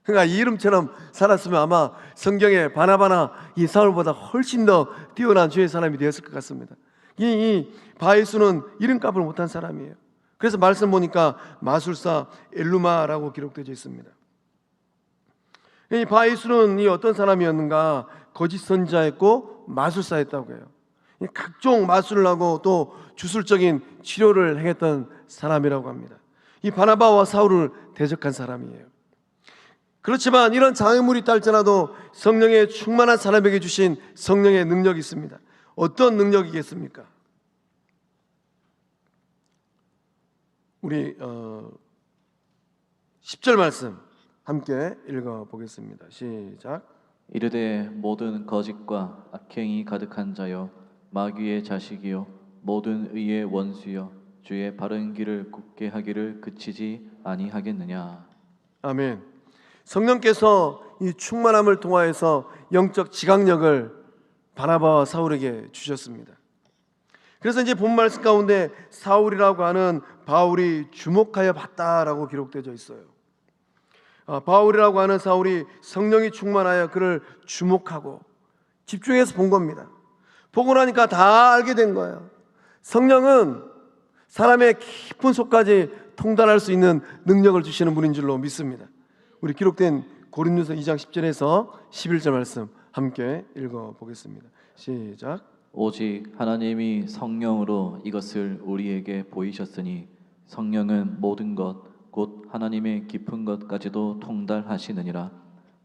그러니까 이 이름처럼 살았으면 아마 성경에 바나바나 이 사울보다 훨씬 더 뛰어난 주의 사람이 되었을 것 같습니다. 이 바예수는 이름값을 못한 사람이에요. 그래서 말씀 보니까 마술사 엘루마라고 기록되어 있습니다. 이 바예수는 이 어떤 사람이었는가? 거짓 선지자였고 마술사였다고 해요. 각종 마술을 하고 또 주술적인 치료를 행했던 사람이라고 합니다. 이 바나바와 사울을 대적한 사람이에요. 그렇지만 이런 장애물이 있다 할지라도 성령의 충만한 사람에게 주신 성령의 능력이 있습니다. 어떤 능력이겠습니까? 우리 10절 말씀 함께 읽어보겠습니다. 시작. 이르되 모든 거짓과 악행이 가득한 자여 마귀의 자식이요 모든 의의 원수여 주의 바른 길을 굽게 하기를 그치지 아니하겠느냐. 아멘. 성령께서 이 충만함을 통하여서 영적 지각력을 바나바와 사울에게 주셨습니다. 그래서 이제 본 말씀 가운데 사울이라고 하는 바울이 주목하여 봤다라고 기록되어 있어요. 바울이라고 하는 사울이 성령이 충만하여 그를 주목하고 집중해서 본 겁니다. 보고 나니까 다 알게 된 거예요. 성령은 사람의 깊은 속까지 통달할 수 있는 능력을 주시는 분인 줄로 믿습니다. 우리 기록된 고린도서 2장 10절에서 11절 말씀 함께 읽어보겠습니다. 시작. 오직 하나님이 성령으로 이것을 우리에게 보이셨으니 성령은 모든 것 곧 하나님의 깊은 것까지도 통달하시느니라.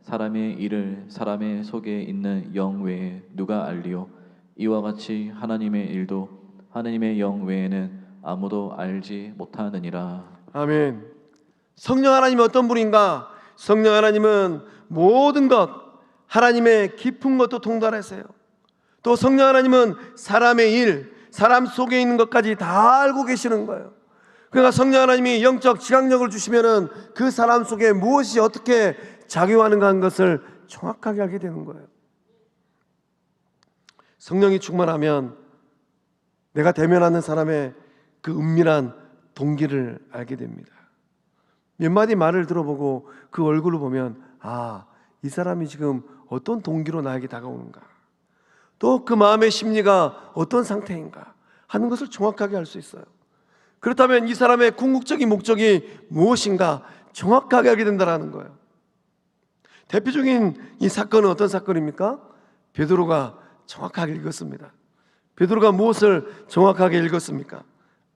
사람의 일을 사람의 속에 있는 영 외에 누가 알리요? 이와 같이 하나님의 일도 하나님의 영 외에는 아무도 알지 못하느니라. 아멘. 성령 하나님은 어떤 분인가? 성령 하나님은 모든 것, 하나님의 깊은 것도 통달하세요. 또 성령 하나님은 사람의 일, 사람 속에 있는 것까지 다 알고 계시는 거예요. 그러니까 성령 하나님이 영적 지각력을 주시면은 그 사람 속에 무엇이 어떻게 작용하는가 하는 것을 정확하게 알게 되는 거예요. 성령이 충만하면 내가 대면하는 사람의 그 은밀한 동기를 알게 됩니다. 몇 마디 말을 들어보고 그 얼굴을 보면 이 사람이 지금 어떤 동기로 나에게 다가오는가, 또 그 마음의 심리가 어떤 상태인가 하는 것을 정확하게 알 수 있어요. 그렇다면 이 사람의 궁극적인 목적이 무엇인가 정확하게 알게 된다는 거예요. 대표적인 이 사건은 어떤 사건입니까? 베드로가 정확하게 읽었습니다. 베드로가 무엇을 정확하게 읽었습니까?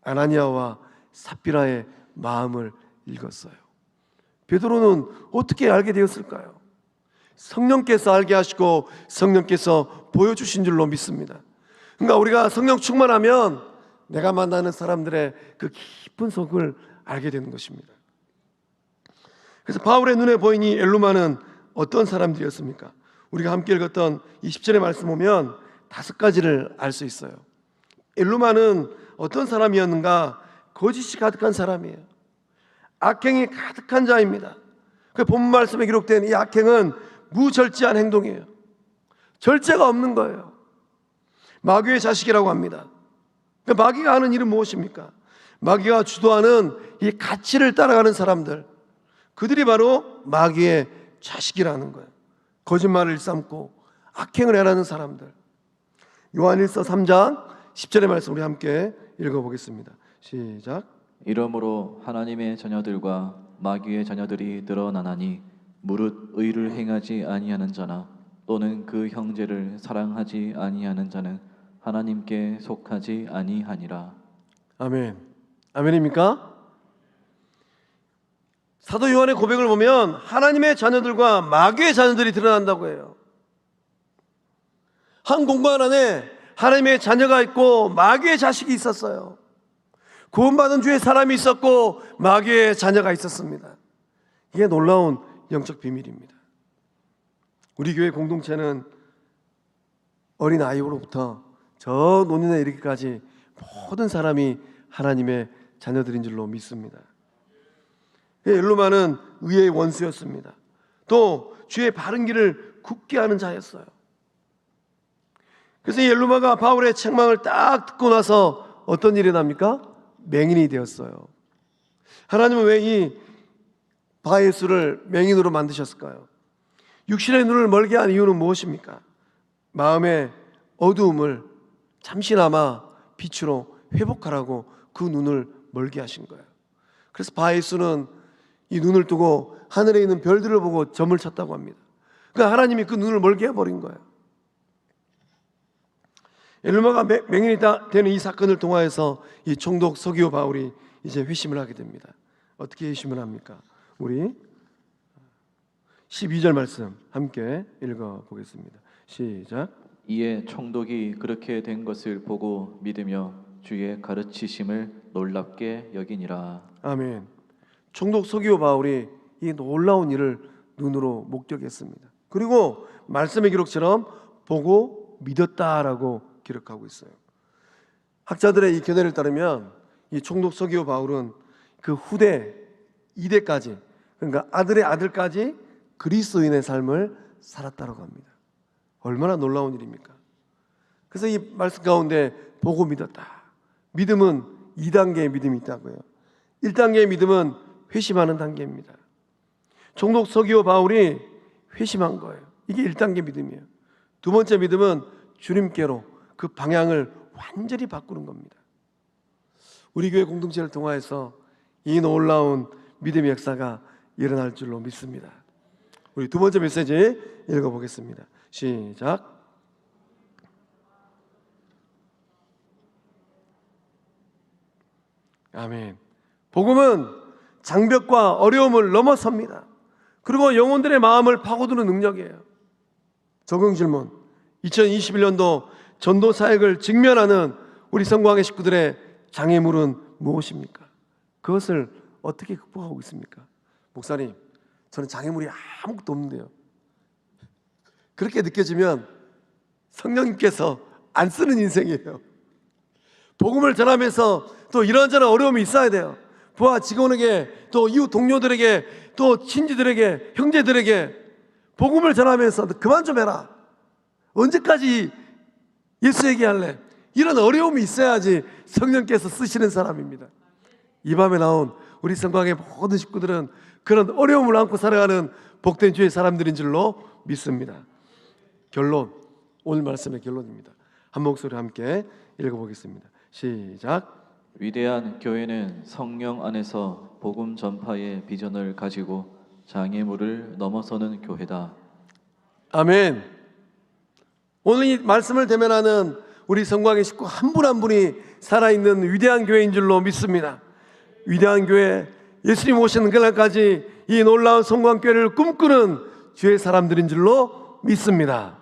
아나니아와 삽비라의 마음을 읽었어요. 베드로는 어떻게 알게 되었을까요? 성령께서 알게 하시고 성령께서 보여주신 줄로 믿습니다. 그러니까 우리가 성령 충만하면 내가 만나는 사람들의 그 깊은 속을 알게 되는 것입니다. 그래서 바울의 눈에 보인 이 엘루마는 어떤 사람들이었습니까? 우리가 함께 읽었던 20절의 말씀 보면 5가지를 알 수 있어요. 엘루마는 어떤 사람이었는가? 거짓이 가득한 사람이에요. 악행이 가득한 자입니다. 그 본문 말씀에 기록된 이 악행은 무절제한 행동이에요. 절제가 없는 거예요. 마귀의 자식이라고 합니다. 마귀가 하는 일은 무엇입니까? 마귀가 주도하는 이 가치를 따라가는 사람들, 그들이 바로 마귀의 자식이라는 거예요. 거짓말을 일삼고 악행을 행하는 사람들. 요한일서 3장 10절의 말씀 우리 함께 읽어보겠습니다. 시작. 이러므로 하나님의 자녀들과 마귀의 자녀들이 늘어나나니 무릇 의를 행하지 아니하는 자나 또는 그 형제를 사랑하지 아니하는 자는 하나님께 속하지 아니하니라. 아멘. 아멘입니까? 사도 요한의 고백을 보면 하나님의 자녀들과 마귀의 자녀들이 드러난다고 해요. 한 공간 안에 하나님의 자녀가 있고 마귀의 자식이 있었어요. 구원받은 주의 사람이 있었고 마귀의 자녀가 있었습니다. 이게 놀라운 영적 비밀입니다. 우리 교회 공동체는 어린 아이로부터 저 노년에 이르기까지 모든 사람이 하나님의 자녀들인 줄로 믿습니다. 엘루마는 의의 원수였습니다. 또 주의 바른 길을 굳게 하는 자였어요. 그래서 이 엘루마가 바울의 책망을 딱 듣고 나서 어떤 일이 납니까? 맹인이 되었어요. 하나님은 왜 이 바예수를 맹인으로 만드셨을까요? 육신의 눈을 멀게 한 이유는 무엇입니까? 마음의 어두움을 잠시나마 빛으로 회복하라고 그 눈을 멀게 하신 거예요. 그래서 바예수는 이 눈을 뜨고 하늘에 있는 별들을 보고 점을 쳤다고 합니다. 그러니까 하나님이 그 눈을 멀게 해버린 거예요. 엘루마가 맹인이 되는 이 사건을 통하여서 이 총독 서기오 바울이 이제 회심을 하게 됩니다. 어떻게 회심을 합니까? 우리 12절 말씀 함께 읽어보겠습니다. 시작. 이에 총독이 그렇게 된 것을 보고 믿으며 주의 가르치심을 놀랍게 여기니라. 아멘. 총독 서기오 바울이 이 놀라운 일을 눈으로 목격했습니다. 그리고 말씀의 기록처럼 보고 믿었다라고 기록하고 있어요. 학자들의 이 견해를 따르면 이 총독 서기오 바울은 그 후대 2대까지, 그러니까 아들의 아들까지 그리스도인의 삶을 살았다고 합니다. 얼마나 놀라운 일입니까? 그래서 이 말씀 가운데 보고 믿었다. 믿음은 2단계의 믿음이 있다고요. 1단계의 믿음은 회심하는 단계입니다. 총독 서기오 바울이 회심한 거예요. 이게 1단계 믿음이에요. 두 번째 믿음은 주님께로 그 방향을 완전히 바꾸는 겁니다. 우리 교회 공동체를 통하여서 이 놀라운 믿음의 역사가 일어날 줄로 믿습니다. 우리 두 번째 메시지 읽어보겠습니다. 시작. 아멘. 복음은 장벽과 어려움을 넘어섭니다. 그리고 영혼들의 마음을 파고드는 능력이에요. 적용 질문. 2021년도 전도 사역을 직면하는 우리 성광의 식구들의 장애물은 무엇입니까? 그것을 어떻게 극복하고 있습니까? 목사님, 저는 장애물이 아무것도 없는데요. 그렇게 느껴지면 성령님께서 안 쓰는 인생이에요. 복음을 전하면서 또 이런저런 어려움이 있어야 돼요. 부하 직원에게, 또 이웃 동료들에게, 또 친지들에게, 형제들에게 복음을 전하면서 그만 좀 해라. 언제까지 예수 얘기할래? 이런 어려움이 있어야지 성령께서 쓰시는 사람입니다. 이 밤에 나온 우리 성광의 모든 식구들은 그런 어려움을 안고 살아가는 복된 주의 사람들인 줄로 믿습니다. 결론, 오늘 말씀의 결론입니다. 한 목소리 함께 읽어보겠습니다. 시작. 위대한 교회는 성령 안에서 복음 전파의 비전을 가지고 장애물을 넘어서는 교회다. 아멘. 오늘 이 말씀을 대면하는 우리 성광의 식구 한 분 한 분이 살아있는 위대한 교회인 줄로 믿습니다. 위대한 교회, 예수님 오시는 그날까지 이 놀라운 성광교회를 꿈꾸는 주의 사람들인 줄로 믿습니다.